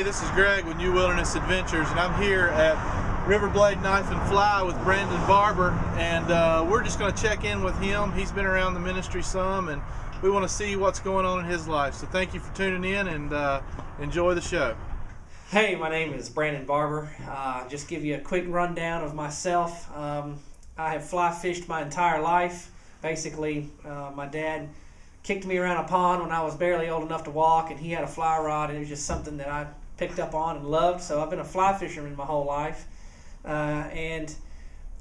Hey, this is Greg with New Wilderness Adventures, and I'm here at Riverblade Knife and Fly with Brandon Barber, and we're just going to check in with him. He's been around the ministry some, and we want to see what's going on in his life. So thank you for tuning in, and enjoy the show. Hey, my name is Brandon Barber. Just give you a quick rundown of myself. I have fly fished my entire life. Basically, my dad kicked me around a pond when I was barely old enough to walk, and he had a fly rod, and it was just something that I picked up on and loved. So I've been a fly fisherman my whole life, and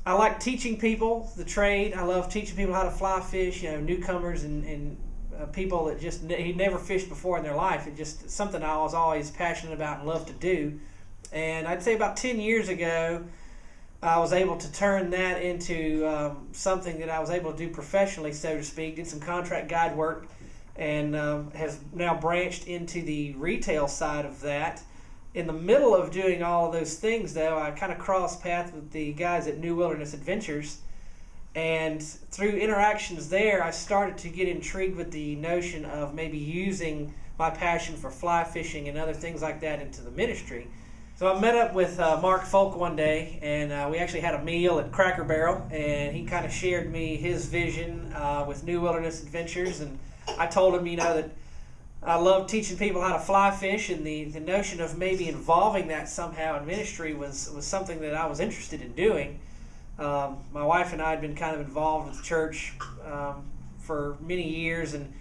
I like teaching people the trade. I love teaching people how to fly fish, newcomers and people that just he'd never fished before in their life. It's just something I was always passionate about and loved to do. And I'd say about 10 years ago, I was able to turn that into something that I was able to do professionally, so to speak. Did some contract guide work, and has now branched into the retail side of that. In the middle of doing all of those things, though, I kind of crossed paths with the guys at New Wilderness Adventures, and through interactions there, I started to get intrigued with the notion of maybe using my passion for fly fishing and other things like that into the ministry. So I met up with Mark Folk one day, and we actually had a meal at Cracker Barrel, and he kind of shared me his vision with New Wilderness Adventures, and I told him, that I love teaching people how to fly fish, and the notion of maybe involving that somehow in ministry was something that I was interested in doing. My wife and I had been kind of involved with the church for many years, and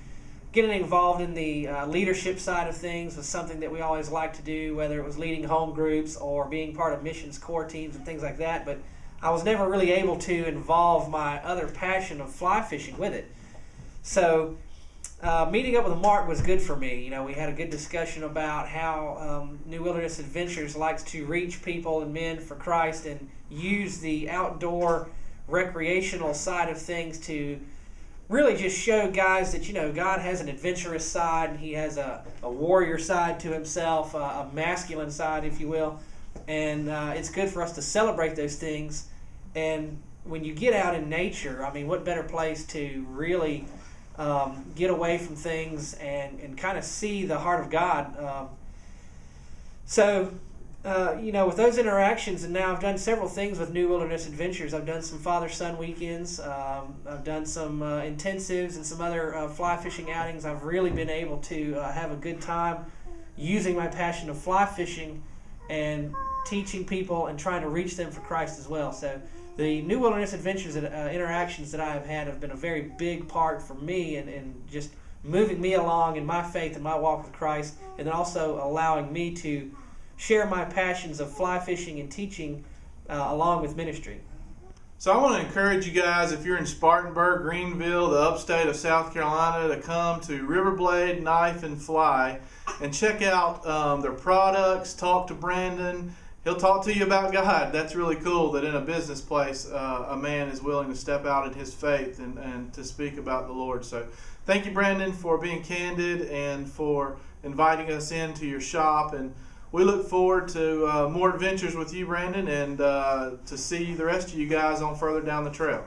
getting involved in the leadership side of things was something that we always liked to do, whether it was leading home groups or being part of missions core teams and things like that. But I was never really able to involve my other passion of fly fishing with it. So meeting up with Mark was good for me. We had a good discussion about how New Wilderness Adventures likes to reach people and men for Christ and use the outdoor recreational side of things to really just show guys that, God has an adventurous side, and he has a warrior side to himself, a masculine side, if you will. And it's good for us to celebrate those things. And when you get out in nature, what better place to really get away from things and kind of see the heart of God. With those interactions, and now I've done several things with New Wilderness Adventures. I've done some father-son weekends. I've done some intensives and some other fly fishing outings. I've really been able to have a good time using my passion of fly fishing and teaching people and trying to reach them for Christ as well. So the New Wilderness Adventures interactions that I have been a very big part for me and just moving me along in my faith and my walk with Christ, and then also allowing me to share my passions of fly fishing and teaching along with ministry. So I want to encourage you guys, if you're in Spartanburg, Greenville, the upstate of South Carolina, to come to Riverblade Knife and Fly and check out their products, talk to Brandon. He'll talk to you about God. That's really cool that in a business place a man is willing to step out in his faith and to speak about the Lord. So thank you, Brandon, for being candid and for inviting us into your shop. And we look forward to more adventures with you, Brandon, and to see the rest of you guys on further down the trail.